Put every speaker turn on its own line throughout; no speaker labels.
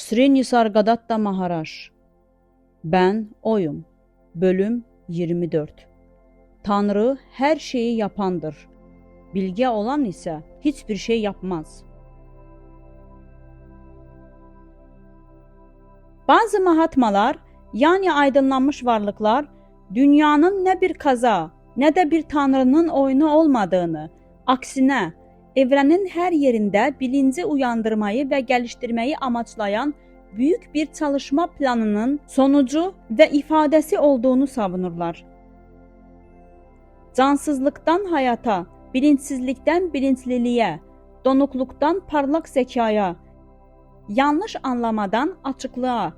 Sri Nisargadatta Maharaj. Ben oyum. Bölüm 24. Tanrı her şeyi yapandır. Bilge olan ise hiçbir şey yapmaz. Bazı mahatmalar, yani aydınlanmış varlıklar, dünyanın ne bir kaza ne de bir tanrının oyunu olmadığını, aksine evrenin her yerinde bilinci uyandırmayı ve geliştirmeyi amaçlayan büyük bir çalışma planının sonucu ve ifadesi olduğunu savunurlar. Cansızlıktan hayata, bilinçsizlikten bilinçliliğe, donukluktan parlak zekaya, yanlış anlamadan açıklığa.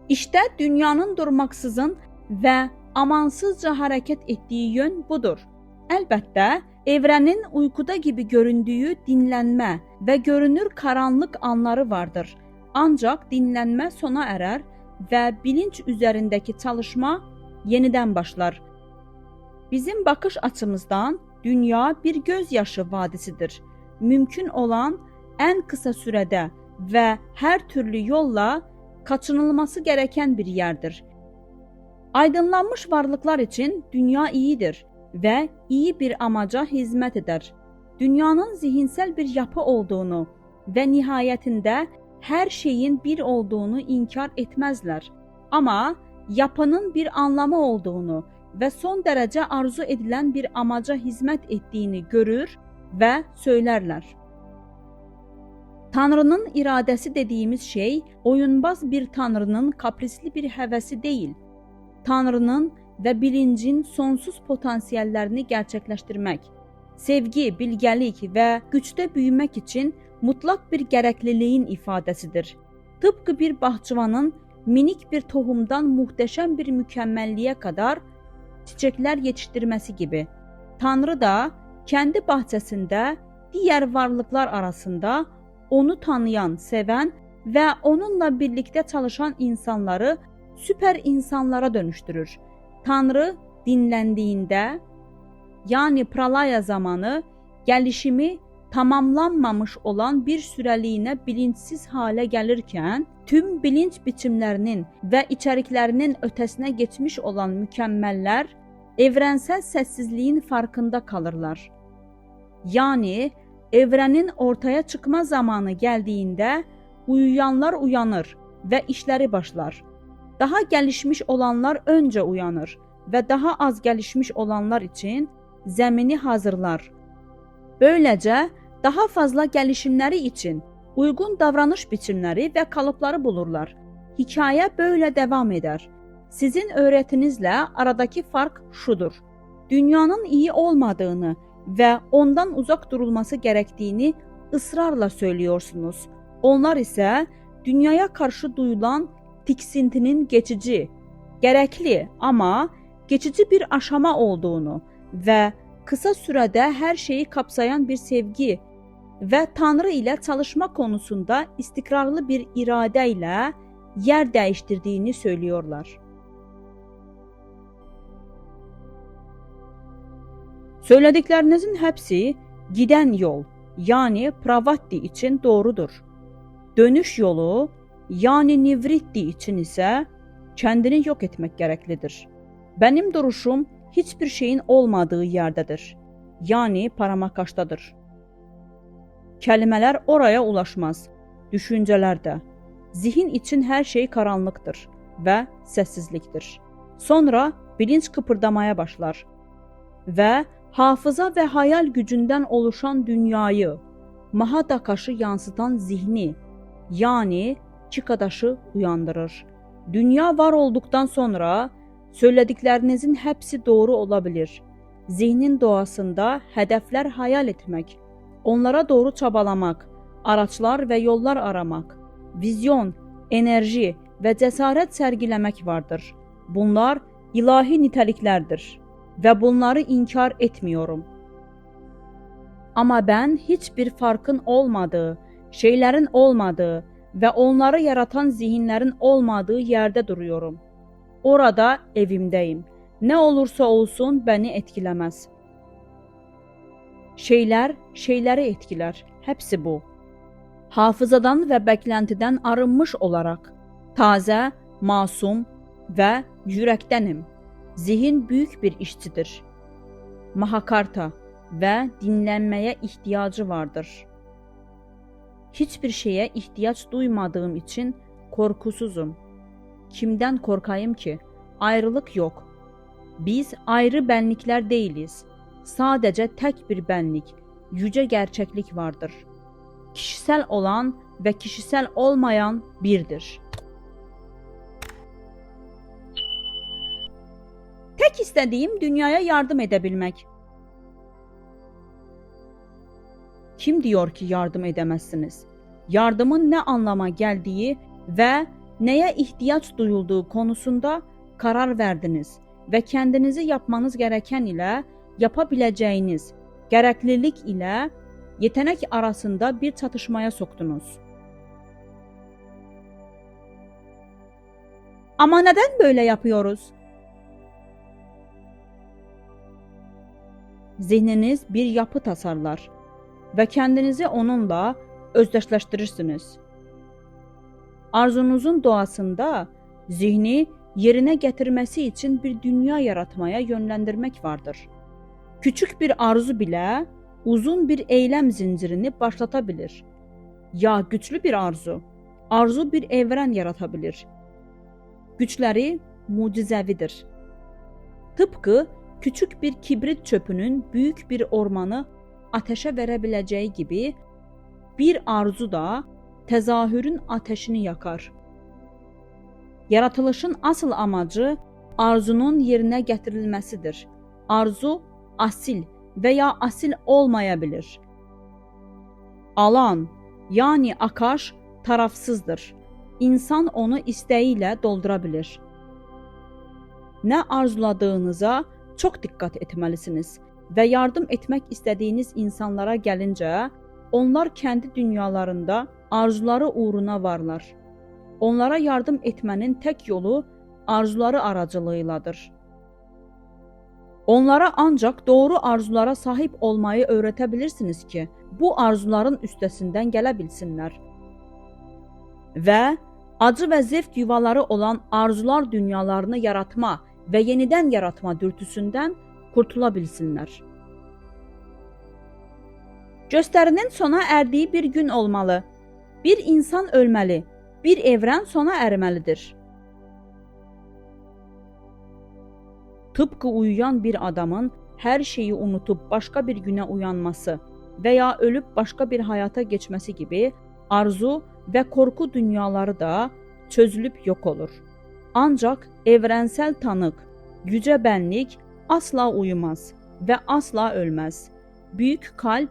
İşte dünyanın durmaksızın ve amansızca hareket ettiği yön budur. Elbette evrenin uykuda gibi göründüğü dinlenme ve görünür karanlık anları vardır. Ancak dinlenme sona erer ve bilinç üzerindeki çalışma yeniden başlar. Bizim bakış açımızdan dünya bir gözyaşı vadisidir. Mümkün olan en kısa sürede ve her türlü yolla kaçınılması gereken bir yerdir. Aydınlanmış varlıklar için dünya iyidir ve iyi bir amaca hizmet eder. Dünyanın zihinsel bir yapı olduğunu ve nihayetinde her şeyin bir olduğunu inkar etmezler. Ama yapının bir anlamı olduğunu ve son derece arzu edilen bir amaca hizmet ettiğini görür ve söylerler. Tanrının iradesi dediğimiz şey, oyunbaz bir tanrının kaprisli bir hevesi değil. Tanrının ve bilincin sonsuz potansiyellerini gerçekleştirmek, sevgi, bilgelik ve güçte büyümek için mutlak bir gerekliliğin ifadesidir. Tıpkı bir bahçıvanın minik bir tohumdan muhteşem bir mükemmelliğe kadar çiçekler yetiştirmesi gibi. Tanrı da kendi bahçesinde diğer varlıklar arasında onu tanıyan, seven ve onunla birlikte çalışan insanları süper insanlara dönüştürür. Tanrı dinlendiğinde, yani pralaya zamanı, gelişimi tamamlanmamış olan bir süreliğine bilinçsiz hale gelirken, tüm bilinç biçimlerinin ve içeriklerinin ötesine geçmiş olan mükemmeller, evrensel sessizliğin farkında kalırlar. Yani evrenin ortaya çıkma zamanı geldiğinde uyuyanlar uyanır ve işleri başlar. Daha gelişmiş olanlar önce uyanır ve daha az gelişmiş olanlar için zemini hazırlar. Böylece daha fazla gelişimleri için uygun davranış biçimleri ve kalıpları bulurlar. Hikaye böyle devam eder. Sizin öğretinizle aradaki fark şudur: dünyanın iyi olmadığını ve ondan uzak durulması gerektiğini ısrarla söylüyorsunuz. Onlar ise dünyaya karşı duyulan tiksintinin geçici, gerekli ama geçici bir aşama olduğunu ve kısa sürede her şeyi kapsayan bir sevgi ve Tanrı ile çalışma konusunda istikrarlı bir iradeyle yer değiştirdiğini söylüyorlar. Söylediklerinizin hepsi giden yol, yani pravatti için doğrudur. Dönüş yolu, yani nivritti için ise kendini yok etmek gereklidir. Benim duruşum hiçbir şeyin olmadığı yerdedir, yani Paramakaş'tadır. Kelimeler oraya ulaşmaz, düşünceler de. Zihin için her şey karanlıktır ve sessizliktir. Sonra bilinç kıpırdamaya başlar ve hafıza ve hayal gücünden oluşan dünyayı, Mahadakaş'ı yansıtan zihni, yani Çikadaş'ı uyandırır. Dünya var olduktan sonra söylediklerinizin hepsi doğru olabilir. Zihnin doğasında hedefler hayal etmek, onlara doğru çabalamak, araçlar ve yollar aramak, vizyon, enerji ve cesaret sergilemek vardır. Bunlar ilahi niteliklerdir ve bunları inkar etmiyorum. Ama ben hiçbir farkın olmadığı, şeylerin olmadığı ve onları yaratan zihinlerin olmadığı yerde duruyorum. Orada evimdeyim. Ne olursa olsun beni etkilemez. Şeyler şeyleri etkiler. Hepsi bu. hafızadan və bəkləntidən arınmış olaraq, tazə, masum və ürəkdənim. Zihin böyük bir işçidir. Mahakarta və dinlənməyə ihtiyacı vardır. Heç bir şeyə ihtiyac duymadığım için korkusuzum. Kimdən korkayım ki? Ayrılık yok. Biz ayrı benlikler değiliz. Sadece tek bir benlik, yüce gerçeklik vardır. Kişisel olan ve kişisel olmayan birdir. Tek istediğim dünyaya yardım edebilmek. Kim diyor ki yardım edemezsiniz? Yardımın ne anlama geldiği ve neye ihtiyaç duyulduğu konusunda karar verdiniz ve kendinizi yapmanız gereken ile yapabileceğiniz gereklilik ile yetenek arasında bir çatışmaya soktunuz. Ama neden böyle yapıyoruz? Zihniniz bir yapı tasarlar ve kendinizi onunla özdeşleştirirsiniz. Arzunuzun doğasında zihni yerine getirmesi için bir dünya yaratmaya yönlendirmek vardır. Küçük bir arzu bile uzun bir eylem zincirini başlatabilir. Ya güçlü bir arzu bir evren yaratabilir. Güçleri mucizevidir. Tıpkı küçük bir kibrit çöpünün büyük bir ormanı ateşe verebileceği gibi bir arzu da tezahürün ateşini yakar. Yaratılışın asıl amacı arzunun yerine getirilmesidir. Arzu asil veya asil olmayabilir. Alan yani akaş tarafsızdır. İnsan onu isteğiyle doldurabilir. Ne arzuladığınıza çok dikkat etmelisiniz ve yardım etmek istediğiniz insanlara gelince onlar kendi dünyalarında arzuları uğruna varlar. Onlara yardım etmenin tek yolu arzuları aracılığıyladır. Onlara ancak doğru arzulara sahip olmayı öğretebilirsiniz ki bu arzuların üstesinden gelebilsinler. Ve acı ve zevk yuvaları olan arzular dünyalarını yaratma ve yeniden yaratma dürtüsünden kurtulabilsinler. Gösterinin sona erdiği bir gün olmalı. Bir insan ölmeli. Bir evren sona ermelidir. Tıpkı uyuyan bir adamın her şeyi unutup başka bir güne uyanması veya ölüp başka bir hayata geçmesi gibi arzu ve korku dünyaları da çözülüp yok olur. Ancak evrensel tanık, yüce benlik asla uyumaz ve asla ölmez. Büyük kalp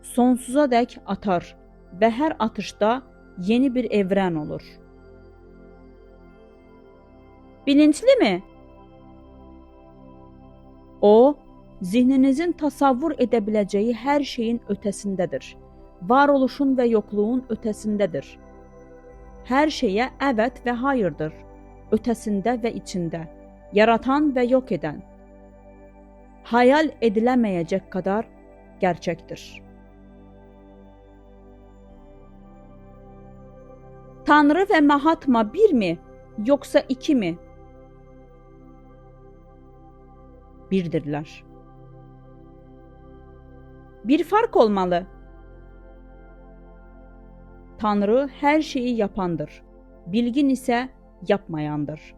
sonsuza dek atar ve her atışta yeni bir evren olur. Bilinçli mi? O, zihninizin tasavvur edebileceği her şeyin ötesindedir. Varoluşun ve yokluğun ötesindedir. Her şeye evet ve hayırdır. Ötesinde ve içinde. Yaratan ve yok eden. Hayal edilemeyecek kadar gerçektir. Tanrı ve Mahatma bir mi, yoksa iki mi? Birdirler. Bir fark olmalı. Tanrı her şeyi yapandır. Bilgin ise yapmayandır.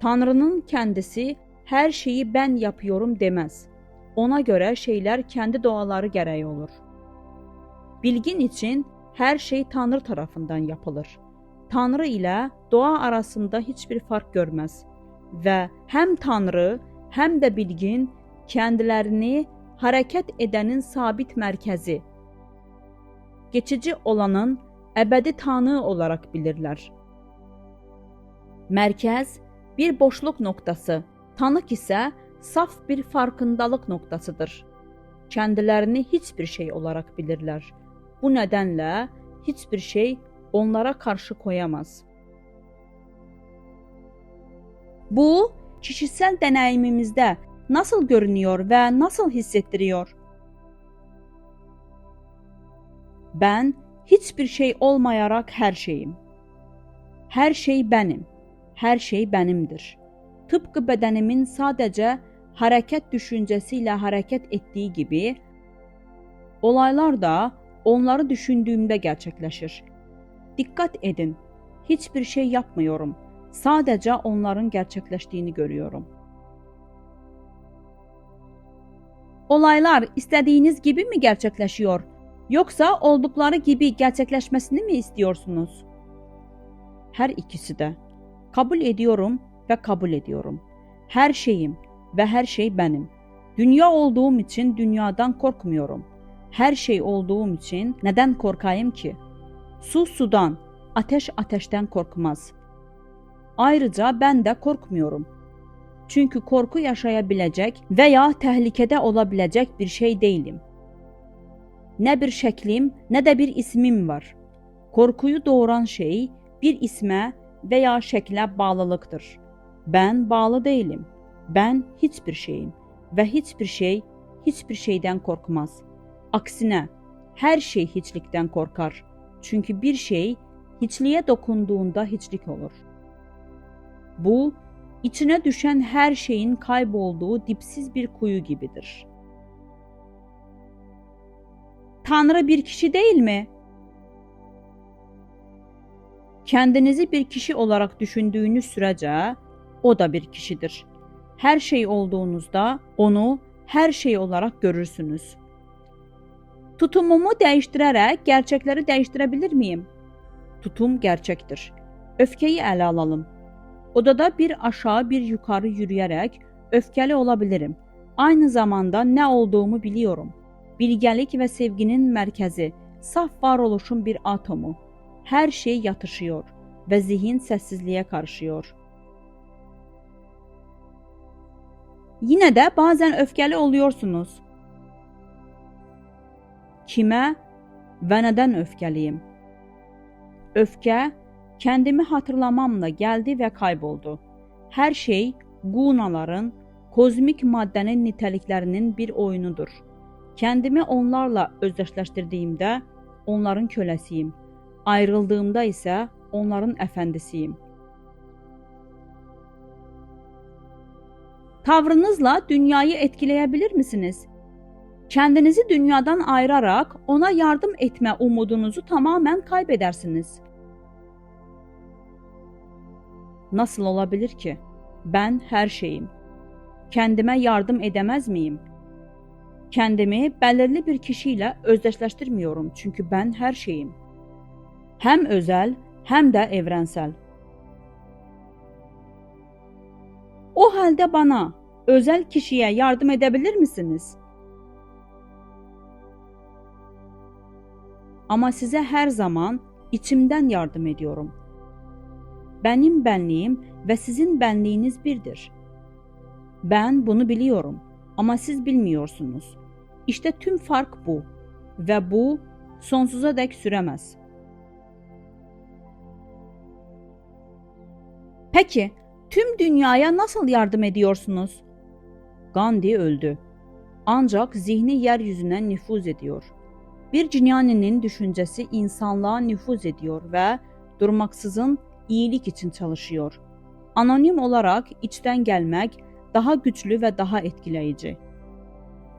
Tanrı'nın kendisi her şeyi ben yapıyorum demez. Ona göre şeyler kendi doğaları gereği olur. Bilgin için her şey Tanrı tarafından yapılır. Tanrı ile doğa arasında hiçbir fark görmez ve hem Tanrı hem de bilgin kendilerini hareket edenin sabit merkezi, geçici olanın ebedi tanığı olarak bilirler. Merkez bir boşluk noktası, tanık ise saf bir farkındalık noktasıdır. Kendilerini hiçbir şey olarak bilirler. Bu nedenle hiçbir şey onlara karşı koyamaz. Bu kişisel deneyimimizde nasıl görünüyor ve nasıl hissettiriyor? Ben Hiçbir şey olmayarak her şeyim. Her şey benim. Her şey benimdir. Tıpkı bedenimin sadece hareket düşüncesiyle hareket ettiği gibi, olaylar da onları düşündüğümde gerçekleşir. Dikkat edin, hiçbir şey yapmıyorum. Sadece onların gerçekleştiğini görüyorum. Olaylar istediğiniz gibi mi gerçekleşiyor? Yoksa oldukları gibi gerçekleşmesini mi istiyorsunuz? Her ikisi de. Kabul ediyorum ve kabul ediyorum. Her şeyim ve her şey benim. Dünya olduğum için dünyadan korkmuyorum. Her şey olduğum için neden korkayım ki? Su sudan, ateş ateşten korkmaz. Ayrıca ben de korkmuyorum. Çünkü korku yaşayabilecek veya tehlikede olabilecek bir şey değilim. Ne bir şeklim ne de bir ismim var. Korkuyu doğuran şey bir isme veya şekle bağlılıktır. Ben bağlı değilim. Ben hiçbir şeyim ve hiçbir şey hiçbir şeyden korkmaz. Aksine her şey hiçlikten korkar. Çünkü bir şey hiçliğe dokunduğunda hiçlik olur. Bu, içine düşen her şeyin kaybolduğu dipsiz bir kuyu gibidir. Tanrı bir kişi değil mi? Kendinizi bir kişi olarak düşündüğünüz sürece o da bir kişidir. Her şey olduğunuzda onu her şey olarak görürsünüz. Tutumumu değiştirerek gerçekleri değiştirebilir miyim? Tutum gerçektir. Öfkeyi ele alalım. Odada bir aşağı bir yukarı yürüyerek öfkeli olabilirim. Aynı zamanda ne olduğumu biliyorum. Bilgelik ve sevginin merkezi, saf varoluşun bir atomu. Her şey yatışıyor ve zihin sessizliğe karışıyor. Yine de bazen öfkeli oluyorsunuz. Kime ve neden öfkeliyim? Öfke, kendimi hatırlamamla geldi ve kayboldu. Her şey gunaların, kozmik maddenin niteliklerinin bir oyunudur. Kendimi onlarla özdeşleştirdiğimde onların kölesiyim. Ayrıldığımda ise onların efendisiyim. Tavrınızla dünyayı etkileyebilir misiniz? Kendinizi dünyadan ayırarak ona yardım etme umudunuzu tamamen kaybedersiniz. Nasıl olabilir ki? Ben her şeyim. Kendime yardım edemez miyim? Kendimi belirli bir kişiyle özdeşleştirmiyorum çünkü ben her şeyim. Hem özel hem de evrensel. O halde bana, özel kişiye yardım edebilir misiniz? Ama size her zaman içimden yardım ediyorum. Benim benliğim ve sizin benliğiniz birdir. Ben bunu biliyorum ama siz bilmiyorsunuz. İşte tüm fark bu ve bu sonsuza dek süremez. Peki, tüm dünyaya nasıl yardım ediyorsunuz? Gandhi öldü. Ancak zihni yeryüzüne nüfuz ediyor. Bir Cinyani'nin düşüncesi insanlığa nüfuz ediyor ve durmaksızın iyilik için çalışıyor. Anonim olarak içten gelmek daha güçlü ve daha etkileyici.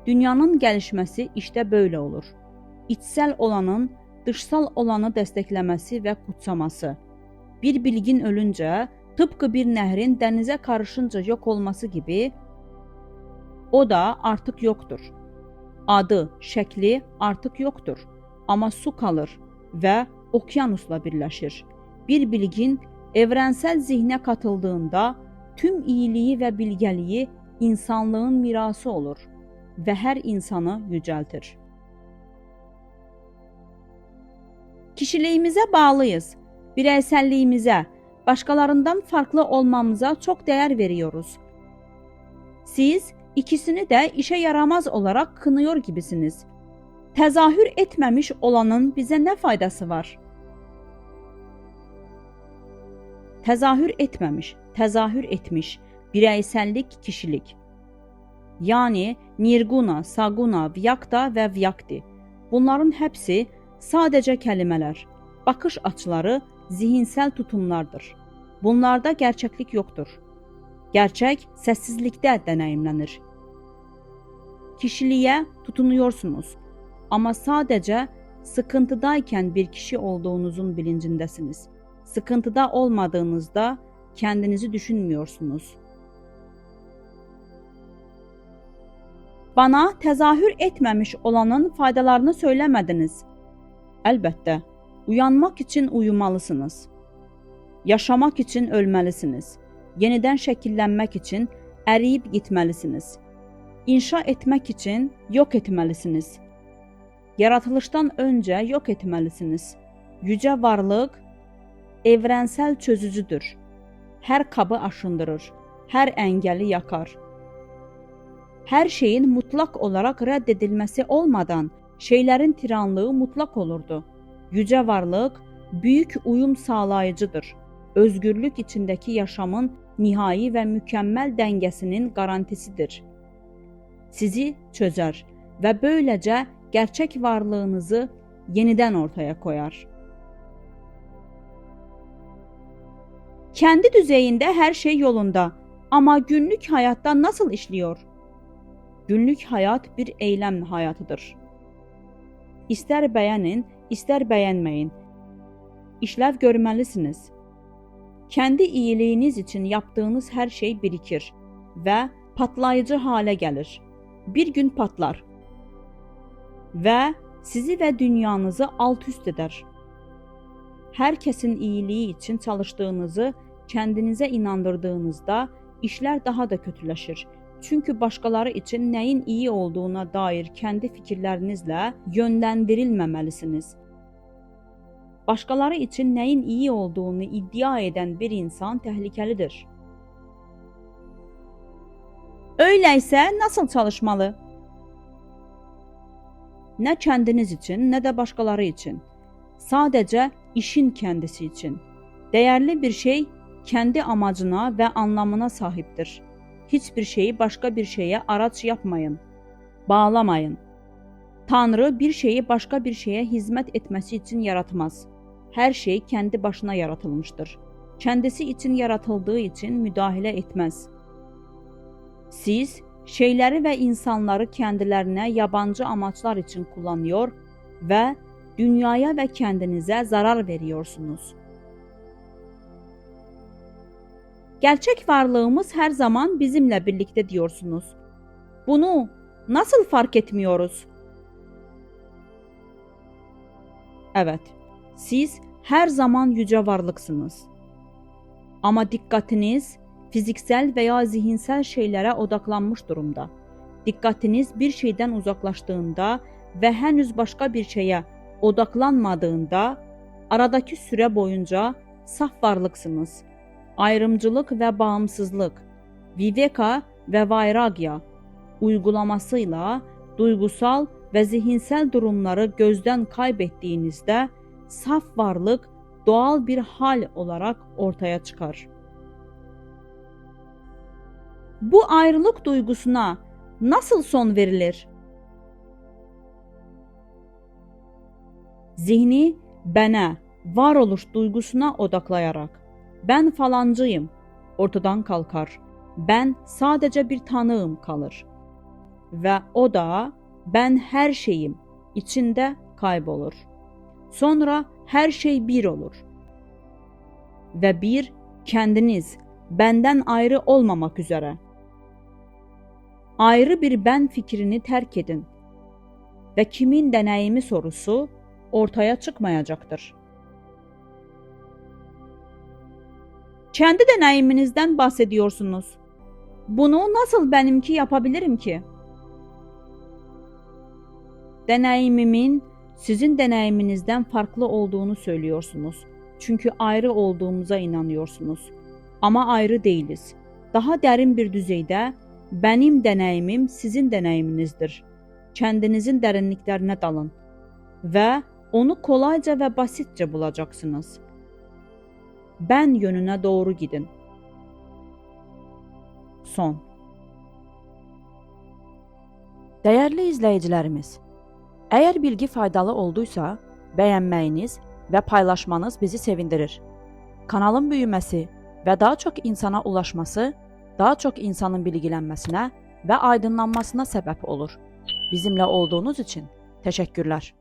Dünyanın gelişmesi işte böyle olur. İçsel olanın dışsal olanı desteklemesi ve kutsaması. Bir bilgin ölünce, tıpkı bir nehrin denize karışınca yok olması gibi, o da artık yoktur. Adı, şekli artık yoktur. Ama su kalır ve okyanusla birleşir. Bir bilgin evrensel zihne katıldığında tüm iyiliği ve bilgeliği insanlığın mirası olur ve her insanı yüceltir. Kişiliğimize bağlıyız. Bireyselliğimize, başkalarından farklı olmamıza çok değer veriyoruz. Siz ikisini de işe yaramaz olarak kınıyor gibisiniz. Tezahür etmemiş olanın bize ne faydası var? Tezahür etmemiş, tezahür etmiş, bireysellik, kişilik. Yani Nirguna, Saguna, Vyakta ve Vyakti. Bunların hepsi Sadəcə kəlmələr, baxış açıları zihinsel tutumlardır. Bunlarda gerçeklik yoktur. Gerçek səssizlikdə deneyimlenir. Kişiliğe tutunuyorsunuz ama sadece sıkıntıdayken bir kişi olduğunuzun bilincindesiniz. Sıkıntıda olmadığınızda kendinizi düşünmüyorsunuz. Bana tezahür etmemiş olanın faydalarını söylemediniz. Elbette, uyanmak için uyumalısınız. Yaşamak için ölmelisiniz. Yeniden şekillenmek için eriyip gitmelisiniz. İnşa etmek için yok etmelisiniz. Yaratılıştan önce yok etmelisiniz. Yüce varlık evrensel çözücüdür. Her kabı aşındırır, her engeli yakar. Her şeyin mutlak olarak reddedilmesi olmadan şeylerin tiranlığı mutlak olurdu. Yüce varlık büyük uyum sağlayıcıdır. Özgürlük içindeki yaşamın nihai ve mükemmel dengesinin garantisidir. Sizi çözer ve böylece gerçek varlığınızı yeniden ortaya koyar. Kendi düzeyinde her şey yolunda ama günlük hayatta nasıl işliyor? Günlük hayat bir eylem hayatıdır. İster beğenin, ister beğenmeyin. İşlev görmelisiniz. Kendi iyiliğiniz için yaptığınız her şey birikir ve patlayıcı hale gelir. Bir gün patlar ve sizi ve dünyanızı alt üst eder. Herkesin iyiliği için çalıştığınızı kendinize inandırdığınızda işler daha da kötüleşir. Çünkü başkaları için neyin iyi olduğuna dair kendi fikirlerinizle yönlendirilmemelisiniz. Başkaları için neyin iyi olduğunu iddia eden bir insan tehlikelidir. Öyleyse nasıl çalışmalı? Ne kendiniz için ne de başkaları için. Sadece işin kendisi için. Değerli bir şey kendi amacına ve anlamına sahiptir. Hiçbir şeyi başka bir şeye araç yapmayın. Bağlamayın. Tanrı bir şeyi başka bir şeye hizmet etmesi için yaratmaz. Her şey kendi başına yaratılmıştır. Kendisi için yaratıldığı için müdahale etmez. Siz şeyleri ve insanları kendilerine yabancı amaçlar için kullanıyor ve dünyaya ve kendinize zarar veriyorsunuz. Gerçek varlığımız her zaman bizimle birlikte diyorsunuz. Bunu nasıl fark etmiyoruz? Evet, siz her zaman yüce varlıksınız. Ama dikkatiniz fiziksel veya zihinsel şeylere odaklanmış durumda. Dikkatiniz bir şeyden uzaklaştığında ve henüz başka bir şeye odaklanmadığında aradaki süre boyunca saf varlıksınız. Ayrımcılık ve bağımsızlık, viveka ve vairagya uygulamasıyla duygusal ve zihinsel durumları gözden kaybettiğinizde saf varlık doğal bir hal olarak ortaya çıkar. Bu ayrılık duygusuna nasıl son verilir? Zihni bene, varoluş duygusuna odaklayarak. Ben falancıyım ortadan kalkar. Ben sadece bir tanığım kalır. Ve o da ben her şeyim içinde kaybolur. Sonra her şey bir olur. Ve bir kendiniz benden ayrı olmamak üzere. Ayrı bir ben fikrini terk edin. Ve kimin deneyimi sorusu ortaya çıkmayacaktır. Kendi deneyiminizden bahsediyorsunuz. Bunu nasıl benimki yapabilirim ki? Deneyimimin sizin deneyiminizden farklı olduğunu söylüyorsunuz. Çünkü ayrı olduğumuza inanıyorsunuz. Ama ayrı değiliz. Daha derin bir düzeyde benim deneyimim sizin deneyiminizdir. Kendinizin derinliklerine dalın ve onu kolayca ve basitçe bulacaksınız. Ben yönüne doğru gidin. Son. Değerli izleyicilerimiz, eğer bilgi faydalı olduysa bəyənməyiniz və paylaşmanız bizi sevindirir. Kanalın büyüməsi və daha çox insana ulaşması, daha çox insanın bilgilənməsinə və aydınlanmasına səbəb olur. Bizimlə olduğunuz üçün təşəkkürlər.